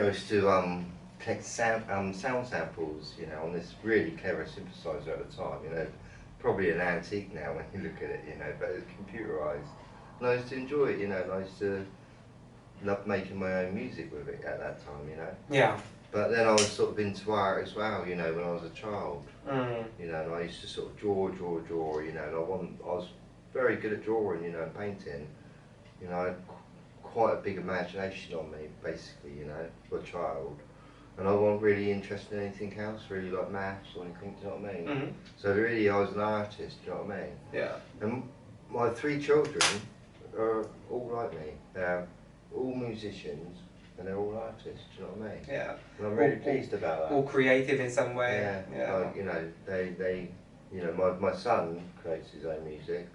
I used to collect sound samples, you know, on this really clever synthesizer at the time, you know, probably an antique now when you look at it, you know, but it's computerized. And I used to enjoy it, you know, and I used to love making my own music with it at that time, you know. Yeah. But then I was sort of into art as well, you know, when I was a child. Mm. You know, and I used to sort of draw, you know, and I was very good at drawing, you know, and painting. You know, I had quite a big imagination on me, basically, you know, for a child. And I wasn't really interested in anything else, really like maths or anything, do you know what I mean? Mm-hmm. So really I was an artist, do you know what I mean? Yeah. And my 3 children are all like me. They're all musicians and they're all artists, do you know what I mean? Yeah. And I'm really pleased about that. All creative in some way. Yeah, Yeah. like, you know, they you know, my son creates his own music.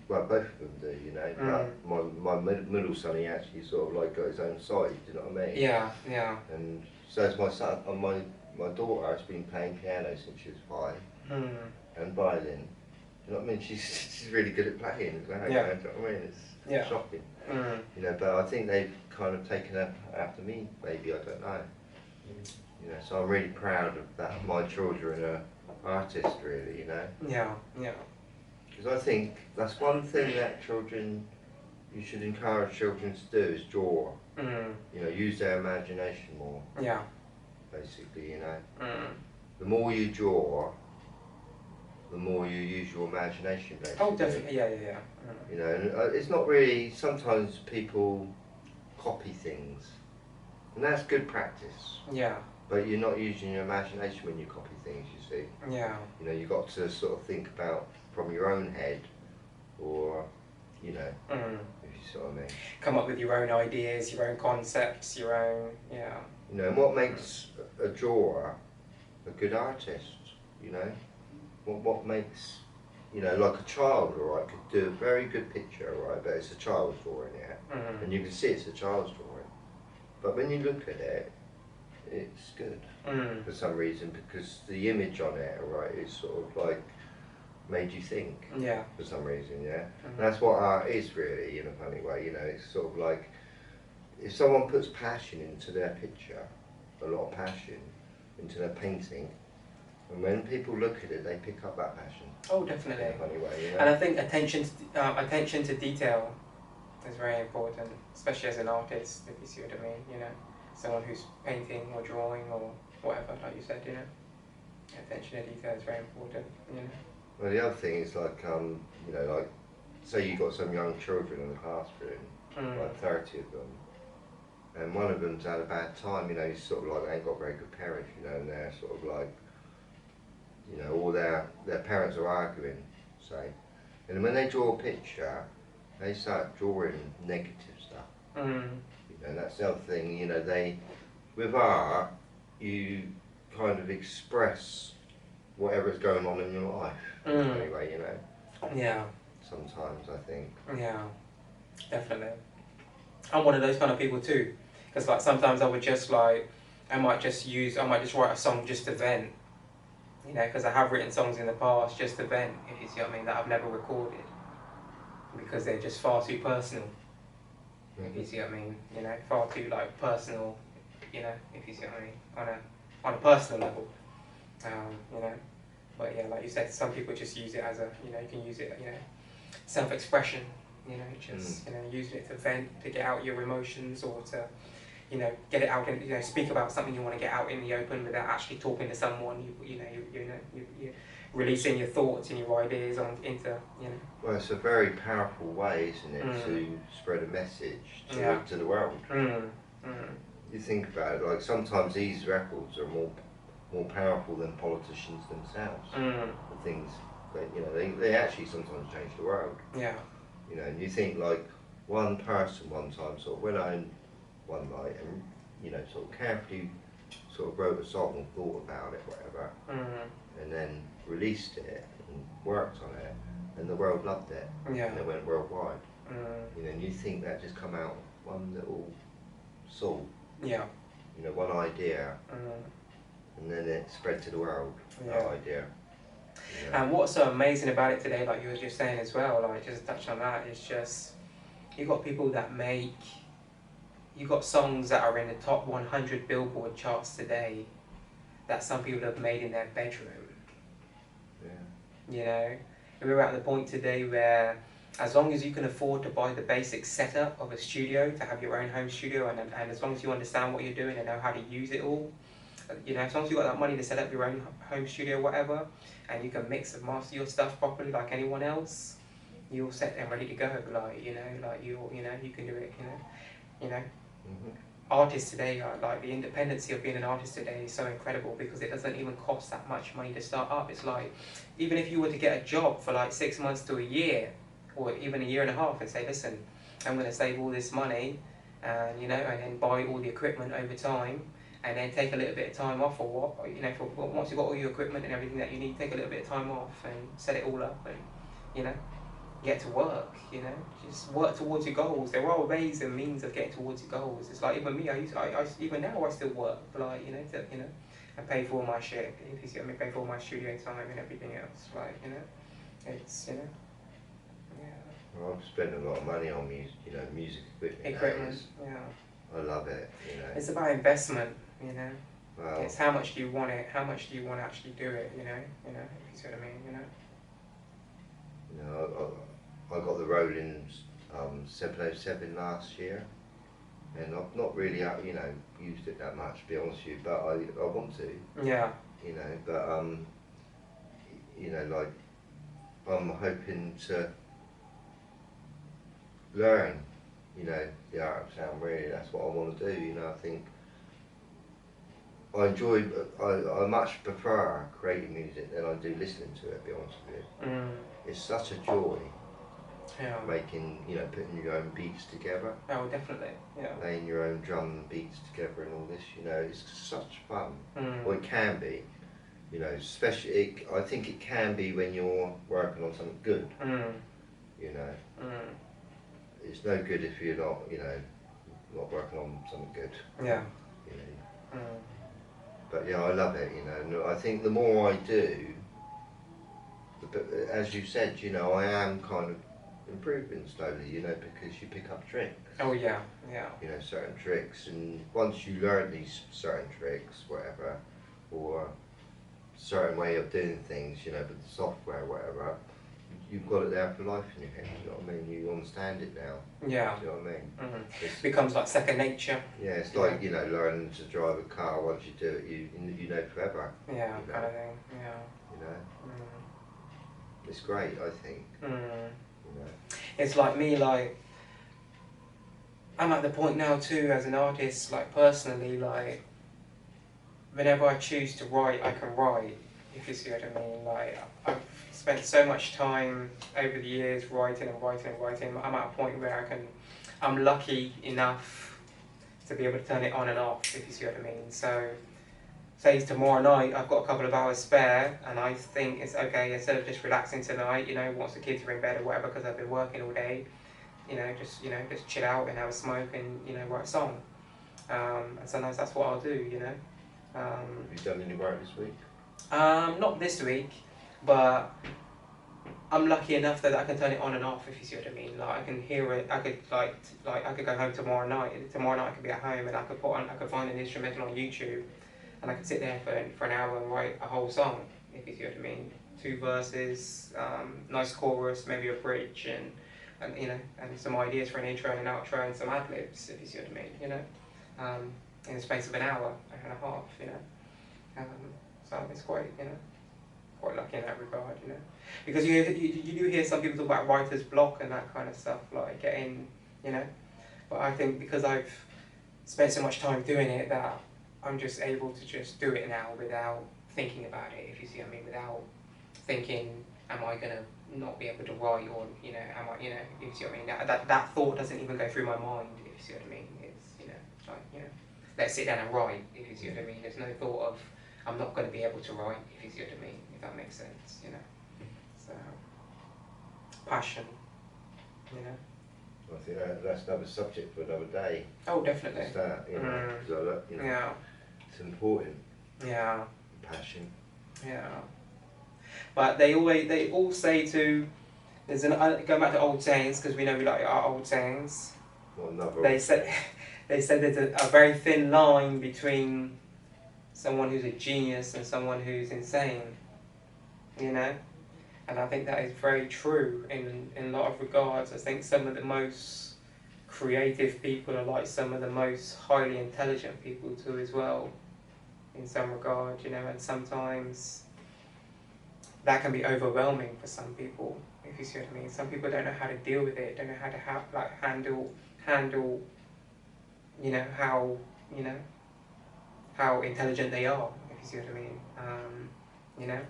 Well, both of them do, you know, but my middle son, he actually sort of like got his own side, do you know what I mean? Yeah, yeah. And so it's my son, my daughter has been playing piano since she was 5, and violin. Do you know what I mean? She's really good at playing as well, you know what I mean? It's shocking. You know, but I think they've kind of taken up after me, maybe, I don't know. You know, so I'm really proud of that. My children are artists, really, you know. Yeah, yeah. Because I think that's one thing that you should encourage children to do is draw. You know, use their imagination more. Yeah. Basically, you know. The more you draw, the more you use your imagination, basically. Oh, definitely, yeah, yeah, yeah. You know, and it's not really, sometimes people copy things, and that's good practice. Yeah. But you're not using your imagination when you copy things, you see. Yeah. You know, you've got to sort of think about from your own head, or, you know, if you see what I mean. Come up with your own ideas, your own concepts, your own, yeah. You know, and what makes a drawer a good artist, you know? What makes, you know, like a child, all right, could do a very good picture, all right, but it's a child's drawing, yeah? And you can see it's a child's drawing. But when you look at it, it's good for some reason, because the image on it, all right, is sort of like made you think for some reason, yeah? And that's what art is really, in a funny way, you know, it's sort of like, if someone puts passion into their picture, a lot of passion into their painting, and when people look at it, they pick up that passion. Oh, definitely. In a funny way, you know? And I think attention to detail is very important, especially as an artist, if you see what I mean, you know? Someone who's painting or drawing or whatever, like you said, you know? Attention to detail is very important, you know? Well, the other thing is like, you know, like, say you've got some young children in the classroom, like 30 of them, and one of them's had a bad time, you know, he's sort of like, they ain't got very good parents, you know, and they're sort of like, you know, all their parents are arguing, say, and when they draw a picture, they start drawing negative stuff. You know, that's the other thing, you know, with art, you kind of express whatever's going on in your life, anyway, you know. Yeah. Sometimes, I think. Yeah, definitely. I'm one of those kind of people too, because like sometimes I would just like, I might just write a song just to vent, you know, because I have written songs in the past just to vent, if you see what I mean, that I've never recorded, because they're just far too personal, if you see what I mean, you know, far too like personal, you know, if you see what I mean, on a personal level, you know, but yeah, like you said, some people just use it as a, you know, you can use it, you know, self-expression, you know, just, you know, using it to vent, to get out your emotions, or to, you know, get it out, and, you know, speak about something you want to get out in the open without actually talking to someone, you're releasing your thoughts and your ideas into, you know. Well, it's a very powerful way, isn't it, to spread a message to the world. You think about it, like sometimes these records are more powerful than politicians themselves. The things that, you know, they actually sometimes change the world. Yeah. You know, and you think like one person one time sort of went home one night and, you know, sort of carefully sort of wrote a song and thought about it, whatever, and then released it and worked on it, and the world loved it, and it went worldwide. You know, and you think that just come out one little soul, you know, one idea, and then it spread to the world, that idea. You know. And what's so amazing about it today, like you were just saying as well, like just touch on that, is just, you've got people that make you got songs that are in the top 100 Billboard charts today that some people have made in their bedroom. Yeah. You know, and we're at the point today where, as long as you can afford to buy the basic setup of a studio, to have your own home studio, and as long as you understand what you're doing and know how to use it all, you know, as long as you've got that money to set up your own home studio, whatever, and you can mix and master your stuff properly like anyone else, you're set and ready to go. Like, you know, like you know, you can do it. You know. Mm-hmm. Artists today are like, the independency of being an artist today is so incredible because it doesn't even cost that much money to start up. It's like, even if you were to get a job for like 6 months to a year, or even a year and a half, and say, listen, I'm going to save all this money, and you know, and then buy all the equipment over time, and then take a little bit of time off, or what, you know, for once you've got all your equipment and everything that you need, take a little bit of time off and set it all up, and you know, get to work. You know, just work towards your goals. There are ways and means of getting towards your goals. It's like, even me, I even now I still work, like, you know, and pay for all my shit. If you see what I mean, pay for all my studio time and everything else. Like, you know, it's, you know. Well, I've spent a lot of money on music equipment. Equipment, yeah. I love it, you know. It's about investment, you know. Well, It's how much do you want it, how much do you want to actually do it, you know, if you see what I mean, you know. you know, I got the Rollins 707 last year, and I've not really, you know, used it that much, to be honest with you, but I want to. Yeah. You know, but you know, like, I'm hoping to learn, you know, the art of sound. Really, that's what I want to do. You know, I think I much prefer creating music than I do listening to it, to be honest with you. Mm. It's such a joy. Yeah. Making, you know, putting your own beats together. Oh, definitely. Yeah. Laying your own drum beats together and all this, you know, it's such fun. Mm. Or it can be, you know, especially, I think it can be when you're working on something good. Mm. You know. Mm. It's no good if you're not, you know, not working on something good. Yeah. You know. Mm. But yeah, I love it, you know, and I think the more I do, as you said, you know, I am kind of improving slowly, you know, because you pick up tricks. Oh yeah, yeah. You know, certain tricks, and once you learn these certain tricks, whatever, or certain way of doing things, you know, with the software, whatever, you've got it there for life in your head, you know what I mean? You understand it now. Yeah. You know what I mean? Mm-hmm. It becomes like second nature. Yeah, it's like, you know, learning to drive a car. Once you do it, you know forever. Yeah, you know? kind of thing. Yeah. You know? Mm. It's great, I think. Mm. You know? It's like me, like, I'm at the point now too, as an artist, like personally, like, whenever I choose to write, I can write, if you see what I mean. Like, I've spent so much time over the years writing and writing and writing. I'm at a point where I'm lucky enough to be able to turn it on and off, if you see what I mean. So, say tomorrow night I've got a couple of hours spare, and I think it's okay, instead of just relaxing tonight, you know, once the kids are in bed or whatever, because I've been working all day, you know, just chill out and have a smoke and, you know, write a song. And sometimes that's what I'll do, you know. Have you done any work this week? Not this week, but I'm lucky enough that I can turn it on and off, if you see what I mean. Like, I can hear it. I could I could go home tomorrow night. Tomorrow night I could be at home and I could find an instrumental on YouTube, and I could sit there for an hour and write a whole song, if you see what I mean. 2 verses, nice chorus, maybe a bridge, and you know, and some ideas for an intro and an outro and some ad libs, if you see what I mean. You know, in the space of an hour and a half. You know. So it's quite, you know, quite lucky in that regard, you know, because you do hear some people talk about writer's block and that kind of stuff, like getting, you know, but I think because I've spent so much time doing it that I'm just able to just do it now without thinking about it, if you see what I mean, without thinking, am I gonna not be able to write, or, you know, am I, you know, if you see what I mean, that thought doesn't even go through my mind, if you see what I mean. It's, you know, like, you know, let's sit down and write, if you see what I mean. There's no thought of, I'm not going to be able to write, if you see what I mean, if that makes sense, you know. So, passion, you know. I think that's another subject for another day. Oh, definitely. It's that, you know, 'cause you know, yeah. It's important. Yeah. Passion. Yeah. But they all say to, there's going back to old sayings, because we know we like our old sayings. What another? they said there's a very thin line between someone who's a genius and someone who's insane, you know? And I think that is very true in a lot of regards. I think some of the most creative people are like some of the most highly intelligent people too as well, in some regard, you know, and sometimes that can be overwhelming for some people, if you see what I mean. Some people don't know how to deal with it, don't know how to handle, you know, how intelligent they are, if you see what I mean. You know,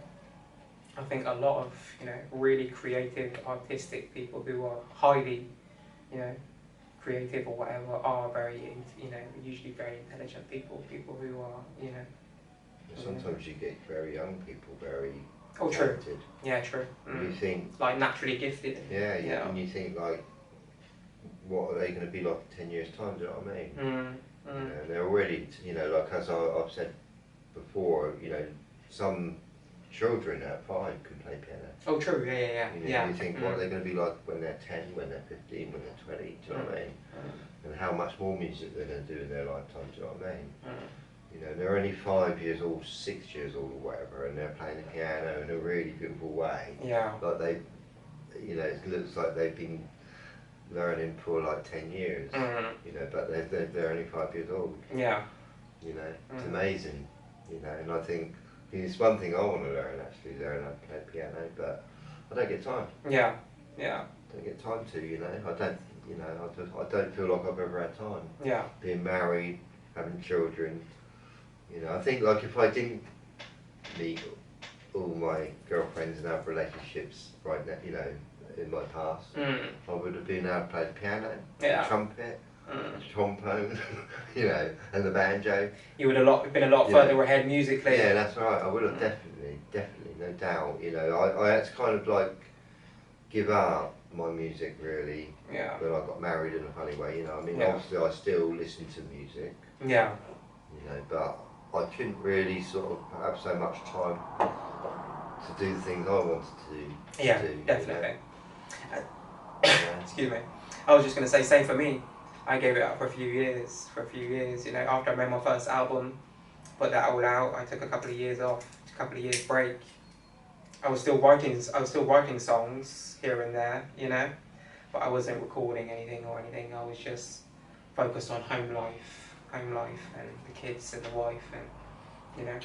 I think a lot of, you know, really creative, artistic people who are highly, you know, creative or whatever are very, you know, usually very intelligent people who are, you know. Sometimes you get very young people very true. talented. Yeah, true. You think, like naturally gifted. yeah, and you think like, what are they going to be like in 10 years' time? Do you know what I mean? You know, they're already, you know, like as I've said before, you know, some children at 5 can play piano. Oh, true. Yeah. You know, you think what are they going to be like when they're 10, when they're 15, when they're 20? Do you know what I mean? And how much more music they're going to do in their lifetime? Do you know what I mean? You know, they're only 5 years old, 6 years old or whatever, and they're playing the piano in a really beautiful way. Yeah. Like they, you know, it looks like they've been learning for like 10 years. You know, but they're only 5 years old. Yeah. You know, it's amazing. You know, and I think it's one thing I want to learn actually, learn how to play piano, but I don't get time. Yeah. I don't get time to, you know. I don't, you know, I don't feel like I've ever had time. Yeah. Being married, having children. You know, I think like if I didn't meet all my girlfriends and have relationships right now, you know, in my past, I would have been able to play the piano, trumpet, trombone, you know, and the banjo. You would have been a lot further ahead musically. Yeah, that's right. I would have definitely, no doubt. You know, I had to kind of like give up my music really when I got married in a funny way. You know, I mean, obviously I still listen to music. Yeah. You know, but I couldn't really sort of have so much time to do the things I wanted to do. Yeah, definitely. You know? Excuse me. I was just going to say, same for me. I gave it up for a few years, you know, after I made my first album, put that all out, I took a couple of years off, a couple of years break. I was still writing songs here and there, you know, but I wasn't recording anything. I was just focused on home life and the kids and the wife and, you know,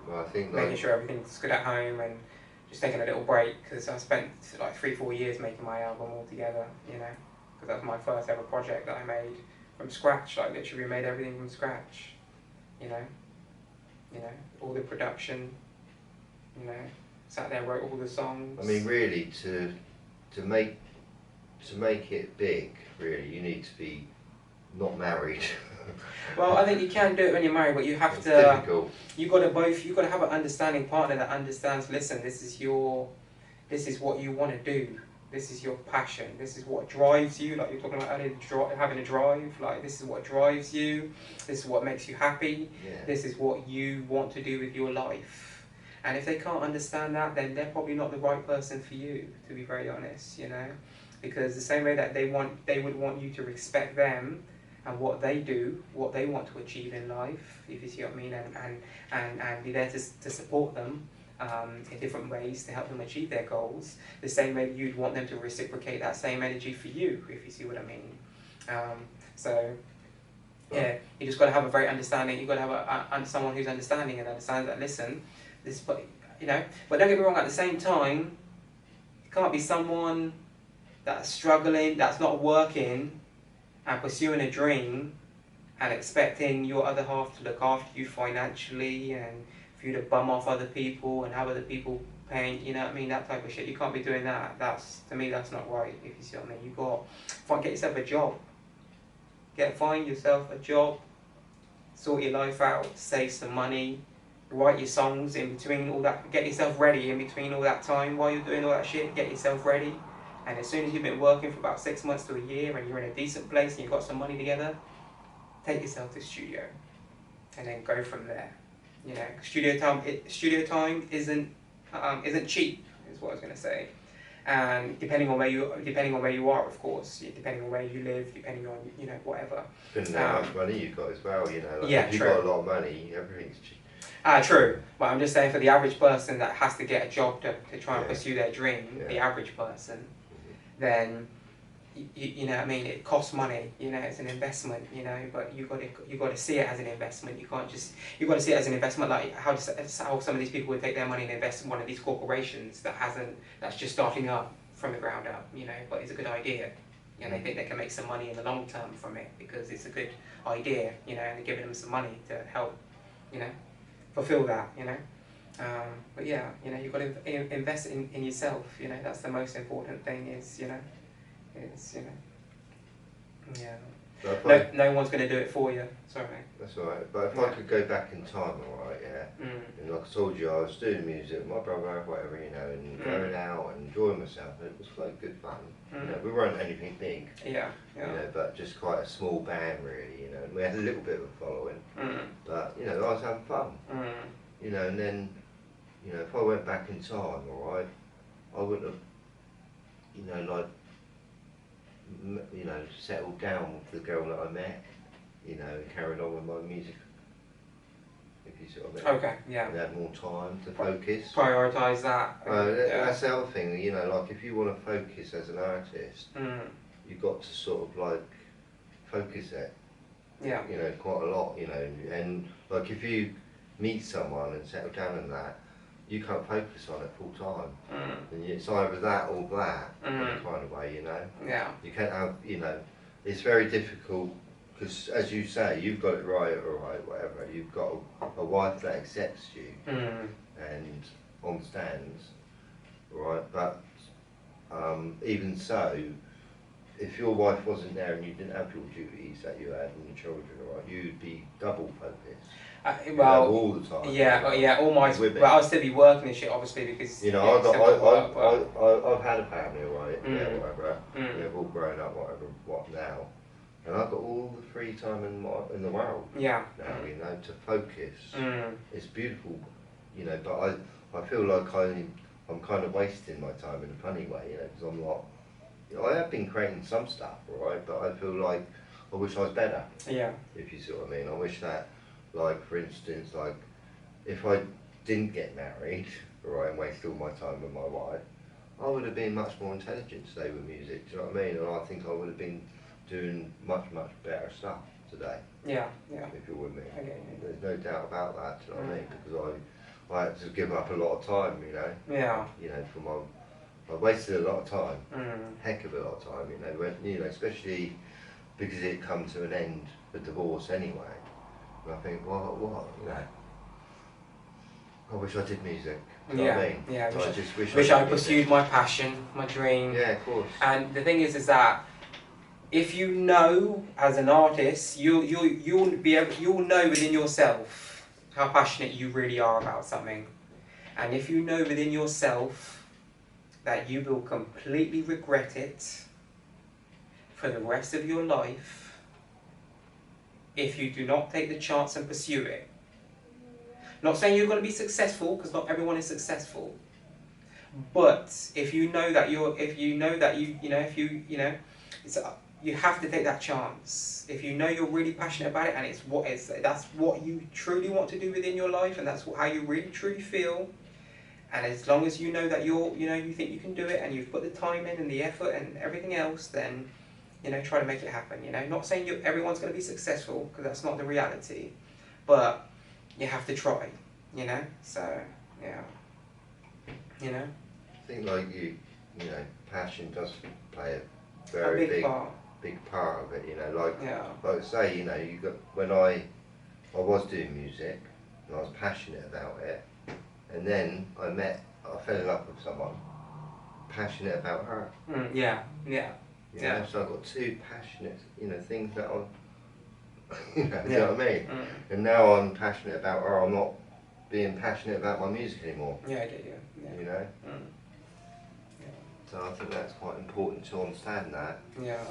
well, I think making sure everything's good at home and just taking a little break, because I spent like 3-4 years making my album altogether, you know, because that was my first ever project that I made from scratch. I literally made everything from scratch, you know, all the production, you know, sat there, wrote all the songs. I mean, really, to make it big, really, you need to be not married. Well, I think you can do it when you're married, but you have it's to. Difficult. You got to have an understanding partner that understands. Listen, this is what you want to do. This is your passion. This is what drives you. Like you're talking about earlier, having a drive. Like this is what drives you. This is what makes you happy. Yeah. This is what you want to do with your life. And if they can't understand that, then they're probably not the right person for you. To be very honest, you know, because the same way that they would want you to respect them and what they do, what they want to achieve in life, if you see what I mean, and be there to support them in different ways to help them achieve their goals, the same way you'd want them to reciprocate that same energy for you, if you see what I mean. So, yeah, you just got to have a very understanding, you've got to have someone who's understanding and understands that, listen, this, you know, but don't get me wrong, at the same time, it can't be someone that's struggling, that's not working, and pursuing a dream and expecting your other half to look after you financially and for you to bum off other people and have other people paying, you know what I mean, that type of shit. You can't be doing that. To me, that's not right, if you see what I mean. You got to get yourself a job. Find yourself a job, sort your life out, save some money, write your songs in between all that, get yourself ready in between all that time while you're doing all that shit, get yourself ready. And as soon as you've been working for about 6 months to a year and you're in a decent place and you've got some money together, take yourself to the studio and then go from there. You know, studio time isn't cheap, is what I was going to say. And depending on where you are, of course, depending on where you live, depending on whatever. Depending on how much money you've got as well, like yeah, if you've true. got a lot of money, everything's cheap. True, but I'm just saying for the average person that has to get a job to try and Yeah. pursue their dream, Yeah. the average person, then you know what I mean, it costs money, it's an investment, but you got to see it as an investment. You got to see it as an investment, like how some of these people would take their money and invest in one of these corporations that's just starting up from the ground up, but it's a good idea. They think they can make some money in the long term from it because it's a good idea, and they're giving them some money to help, fulfill that, but yeah, you've got to invest in yourself, that's the most important thing is, yeah. No one's going to do it for you, sorry. That's alright, but if I could go back in time, alright, yeah, and like I told you, I was doing music, my brother, whatever, and going out and enjoying myself, and it was quite good fun. We weren't anything big, but just quite a small band really, and we had a little bit of a following, but I was having fun, and then, if I went back in time, alright, I wouldn't have, like, settled down with the girl that I met, and carried on with my music, if you see what I mean. Okay, yeah. And had more time to focus. Prioritise that. That's the other thing, like if you want to focus as an artist, you've got to sort of like focus it, quite a lot, and like if you meet someone and settle down in that, you can't focus on it full time. And it's either that or that, in a kind of way, Yeah. You can't have, it's very difficult, because as you say, you've got it right, alright, whatever, you've got a wife that accepts you and understands, alright, but even so, if your wife wasn't there and you didn't have your duties that you had and your children, alright, you'd be double focused. Well, all the time. All my. But I'll still be working and shit, obviously, because I've had a family, right? Yeah, whatever. They've all grown up, what now? And I've got all the free time in the world. Yeah. Now, to focus. It's beautiful, but I feel like I'm kind of wasting my time in a funny way, because I'm not. I have been creating some stuff, right? But I feel like I wish I was better. Yeah. If you see what I mean, I wish that. Like, for instance, like, if I didn't get married, right, and waste all my time with my wife, I would have been much more intelligent today with music, do you know what I mean? And I think I would have been doing much, much better stuff today. Yeah. If you're with me. Okay. There's no doubt about that, do you know what I mean? Because I had to give up a lot of time, Yeah. I wasted a lot of time, heck of a lot of time, when, especially because it come to an end, the divorce anyway. And I think, what? I wish I did music. You know what I mean? Yeah. I just wish I pursued my passion, my dream. Yeah, of course. And the thing is that if you know as an artist, you'll know within yourself how passionate you really are about something. And if you know within yourself that you will completely regret it for the rest of your life if you do not take the chance and pursue it. Not saying you're going to be successful, because not everyone is successful. But if you know that you have to take that chance. If you know you're really passionate about it and that's what you truly want to do within your life, and that's how you really truly feel. And as long as you know that you think you can do it and you've put the time in and the effort and everything else, then try to make it happen. Not saying everyone's going to be successful, because that's not the reality, but you have to try. So yeah. I think like passion does play a very big part of it. Like I say, you got when I was doing music and I was passionate about it, and then I fell in love with someone passionate about her. So I've got two passionate, things that I'm, you know what I mean? And now I'm passionate about her, I'm not being passionate about my music anymore. Yeah, I get you. Yeah. So I think that's quite important to understand that. Yeah.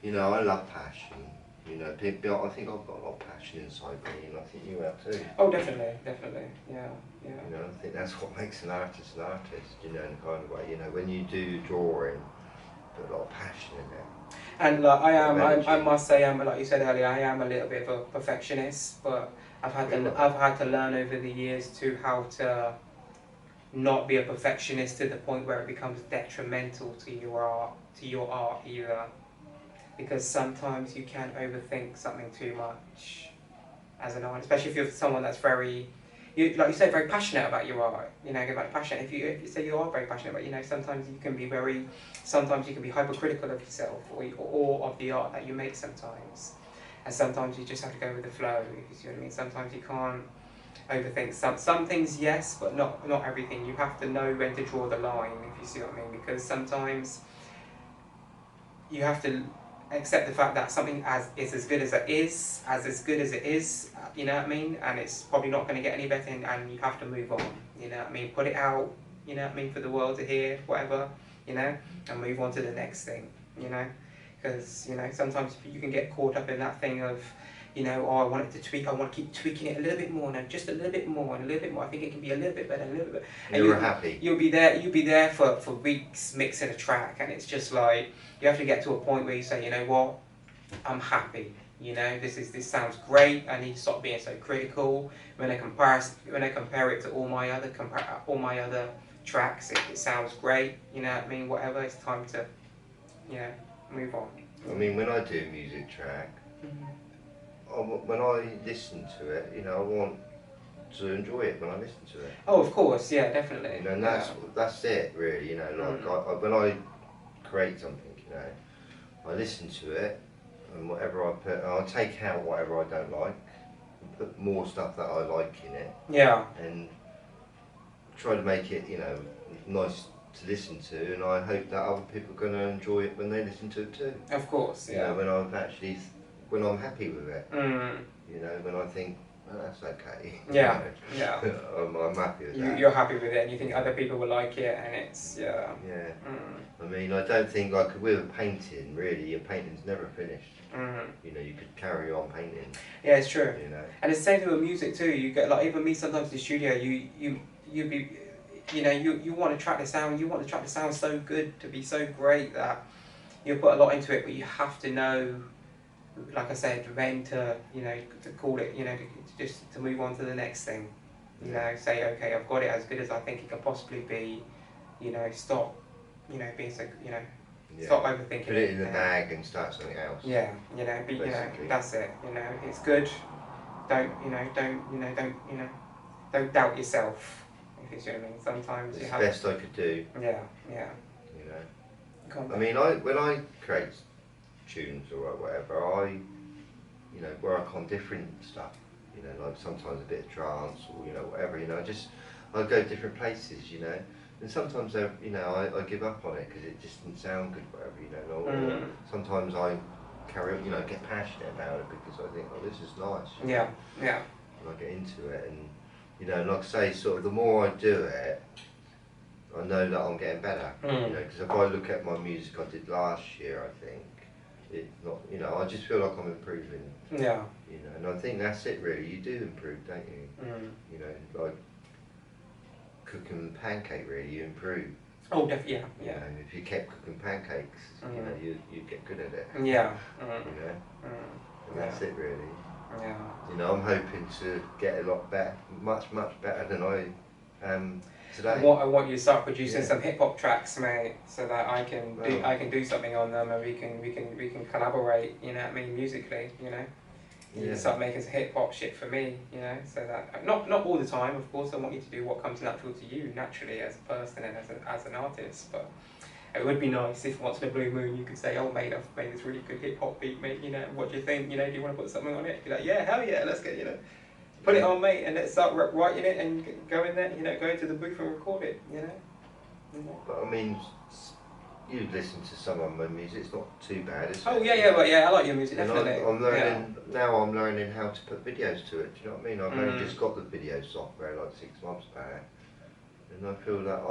I love passion. You know, people, I think I've got a lot of passion inside me, and I think you have too. Oh, definitely, definitely, yeah, yeah. You know, I think that's what makes an artist, you know, in a kind of way. You know, when you do drawing, put a lot of passion in it. And like I Energy. must say, like you said earlier, I am a little bit of a perfectionist, but I've had to learn over the years to how to not be a perfectionist to the point where it becomes detrimental to your art either, because sometimes you can overthink something too much as an artist, especially if you're someone that's very, like you said, very passionate about your art. You know, about passion. If you say you are very passionate about, you know, sometimes you can be hypercritical of yourself or of the art that you make sometimes, and sometimes you just have to go with the flow. If you see what I mean. Sometimes you can't overthink some things, yes, but not everything. You have to know when to draw the line. If you see what I mean, because sometimes you have to accept the fact that something is as good as it is, you know what I mean, and it's probably not going to get any better, and you have to move on, you know what I mean, put it out, you know what I mean, for the world to hear, whatever, you know, and move on to the next thing, you know, because, you know, sometimes you can get caught up in that thing of, you know, oh, I want it to tweak, I want to keep tweaking it a little bit more, and just a little bit more, and a little bit more, I think it can be a little bit better, a little bit better. And You're happy. You'll be there for weeks mixing a track, and it's just like, you have to get to a point where you say, you know what, I'm happy. You know, this sounds great. I need to stop being so critical. When I compare it to all my other tracks, it sounds great. You know what I mean? Whatever. It's time to, you know, move on. I mean, when I do a music track, when I listen to it, you know, I want to enjoy it when I listen to it. Oh, of course, yeah, definitely. You know, and that's it, really. You know, like when I create something, you know, I listen to it, and whatever I put, I'll take out whatever I don't like, and put more stuff that I like in it. Yeah. And try to make it, you know, nice to listen to, and I hope that other people are going to enjoy it when they listen to it too. Of course, yeah. You know, when I'm happy with it. You know, when I think, well, that's okay. Yeah, you know, yeah. I'm happy with that. You're happy with it, and you think other people will like it, and it's, yeah. Yeah. I mean, I don't think, like, with a painting, really, your painting's never finished. You know, you could carry on painting. Yeah, it's true. You know. And it's the same thing with music too. You get, like, even me sometimes in the studio, you want to track the sound. You want the track to sound so good, to be so great that you put a lot into it, but you have to know, like I said, when to, you know, to call it, you know, to move on to the next thing. You know, say, okay, I've got it as good as I think it can possibly be. You know, stop, you know, being so, you know, stop overthinking. Put it in the bag and start something else. Yeah, you know, you know, that's it. You know, it's good. Don't doubt yourself. If you see what I mean. Sometimes it's the best I could do. Yeah, yeah. You know. I mean, when I create tunes or whatever, you know, work on different stuff. You know, like sometimes a bit of trance or, you know, whatever. You know, I go different places. You know, and sometimes you know, I give up on it because it just didn't sound good, whatever. You know, or sometimes I carry on, you know, get passionate about it because I think, oh, this is nice. Yeah, yeah. And I get into it, and you know, like I say, sort of the more I do it, I know that I'm getting better. You know, because if I look at my music I did last year, I think it's not, you know, I just feel like I'm improving. Yeah. You know, and I think that's it really. You do improve, don't you? You know, like cooking pancake, really, you improve. Oh, definitely, yeah. You know, if you kept cooking pancakes, you know, you'd get good at it. Yeah. You know, and that's it really. Yeah. You know, I'm hoping to get a lot better, much better than I am today. I want you to start producing some hip hop tracks, mate, so that I can do something on them, and we can collaborate. You know what I mean, musically. You know, you can start making some hip hop shit for me. You know, so that not all the time, of course. I want you to do what comes natural to you, naturally as a person and as an artist, but. It would be nice if once in a blue moon you could say, oh mate, I've made this really good hip hop beat, mate, you know, what do you think, you know, do you want to put something on it? Be like, yeah, hell yeah, let's get, you know, put it on, mate, and let's start writing it and go in there, you know, go into the booth and record it, you know. But I mean, you listen to some of my music, it's not too bad, is it? Oh yeah, but I like your music, definitely. And I'm learning, now I'm learning how to put videos to it, do you know what I mean? I've only just got the video software like 6 months back, and I feel that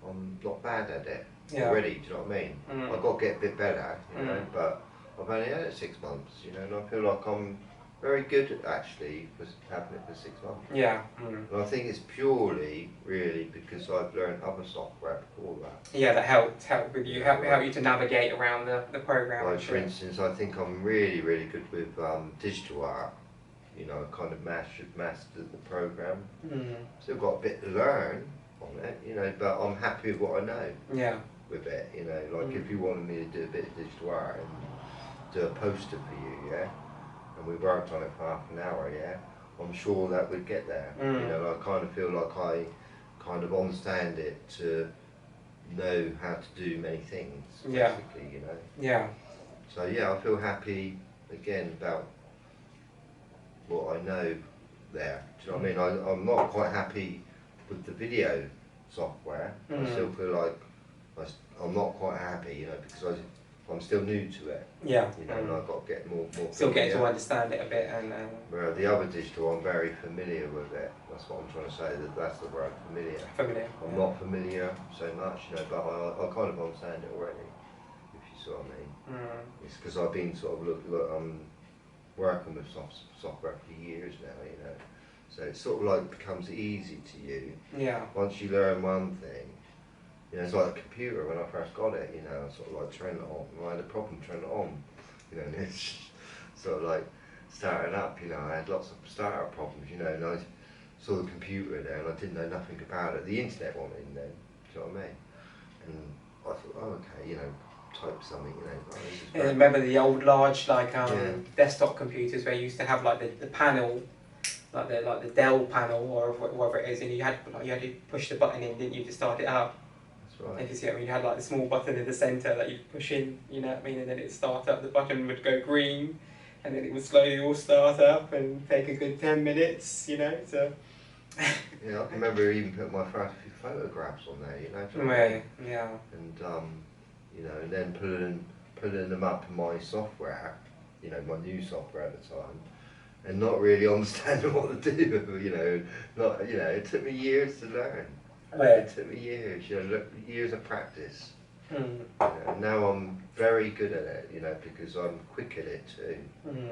I'm not bad at it. Already, do you know what I mean? I've got to get a bit better, you know, but I've only had it 6 months, you know, and I feel like I'm very good actually for having it for 6 months. Yeah. And I think it's purely, really, because I've learned other software before that. Yeah, that helped with you, help you to navigate around the program. Like for instance, I think I'm really, really good with digital art. You know, I kind of mastered the program. Still got a bit to learn on it, you know, but I'm happy with what I know. Yeah. With it, you know, like if you wanted me to do a bit of digital art and do a poster for you, yeah, and we worked on it for half an hour, yeah, I'm sure that we'd get there. You know, I kind of feel like I kind of understand it to know how to do many things, basically, you know. Yeah. So yeah, I feel happy again about what I know there. Do you know what I mean? I'm not quite happy with the video software. I still feel like I'm not quite happy, you know, because I'm still new to it. Yeah. You know, and I've got to get more still getting to understand it a bit, and where the other digital, I'm very familiar with it. That's what I'm trying to say. That's the word, familiar. Familiar. I'm not familiar so much, you know, but I kind of understand it already. If you see what I mean. It's because I've been sort of working with software for years now, you know. So it sort of like becomes easy to you. Yeah. Once you learn one thing. You know, it's like a computer when I first got it, you know, I sort of like turned it on. I had a problem turning it on, you know, and it's sort of like starting up, you know, I had lots of startup problems, you know, and I saw the computer there and I didn't know nothing about it. The internet wasn't in then, do you know what I mean? And I thought, oh, okay, you know, type something, you know. Like, this is I remember the old large, like, desktop computers where you used to have like the panel, like the Dell panel or whatever it is, and you had to push the button in, didn't you, to start it up? Right. If you see what I mean, you had like the small button in the centre that you push in, you know what I mean, and then it'd start up, the button would go green, and then it would slowly all start up and take a good 10 minutes, you know, so... Yeah, I can remember even putting my first few photographs on there, you know. Right, yeah. And, you know, and then putting them up in my software, you know, my new software at the time, and not really understanding what to do, you know, it took me years to learn. Right. It took me years, you know, years of practice. Mm. You know, and now I'm very good at it, you know, because I'm quick at it too.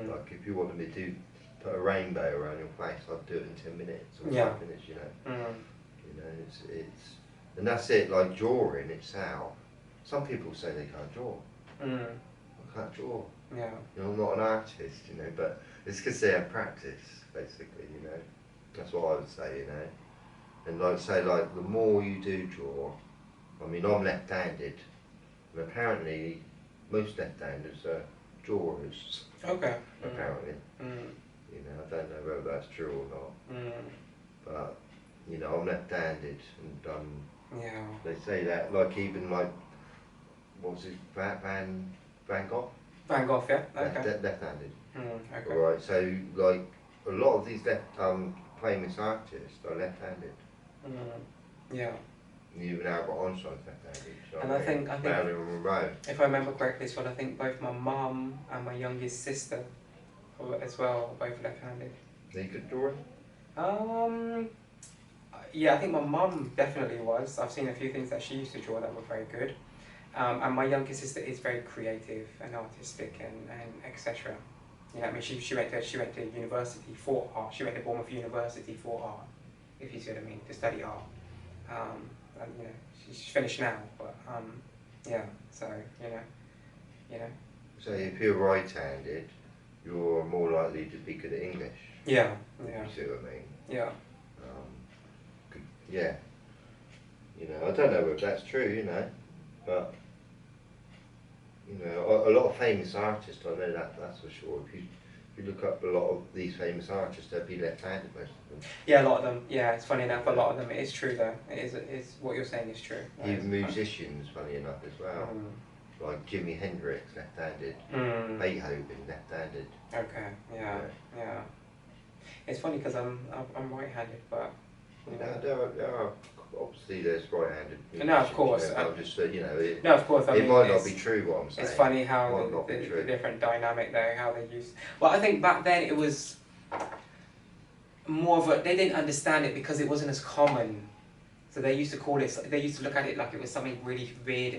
Like if you wanted me to put a rainbow around your face, I'd do it in 10 minutes or 5 minutes, you know. You know, it's and that's it. Like drawing itself, some people say they can't draw. I can't draw. Yeah. You know, I'm not an artist, you know, but it's because they have practice, basically, you know. That's what I would say, you know. And like say, like the more you do draw, I mean, I'm left-handed, and apparently most left-handers are drawers. Okay. Apparently, you know, I don't know whether that's true or not. But you know, I'm left-handed, and yeah. they say that, like even like, what was it, Van Gogh? Van Gogh, yeah. Okay. Left-handed. Okay. Right. So like a lot of these famous artists are left-handed. Yeah. Even Albert Einstein's left-handed. So And I think Marilyn Monroe. if I remember correctly, as well, I think both my mum and my youngest sister, as well, are both left-handed. They could draw it? Yeah, I think my mum definitely was. I've seen a few things that she used to draw that were very good. And my youngest sister is very creative and artistic and etc. You know, I mean, she went to university for art. She went to Bournemouth University for art, if you see what I mean, to study art. And you know, she's finished now, but yeah. So you know. So if you're right-handed, you're more likely to be good at English. Yeah. You see what I mean? Yeah. Yeah. You know, I don't know if that's true, you know, but you know, a lot of famous artists, I know that's for sure. If you look up a lot of these famous artists, they'll be left-handed, most of them. Yeah, a lot of them. Yeah, it's funny enough. A lot of them. It is true though. It's what you're saying is true. Even musicians, funny enough, as well. Like Jimi Hendrix, left-handed. Beethoven, left-handed. Okay. Yeah. It's funny because I'm right-handed, but you know. There are obviously there's right-handed musicians. No, of course. You know, I'm just you know. No, of course. It might not be true what I'm saying. It's funny how the different dynamic there, how they use. Well, I think back then it was more of a. They didn't understand it because it wasn't as common. So they used to call it. They used to look at it like it was something really weird.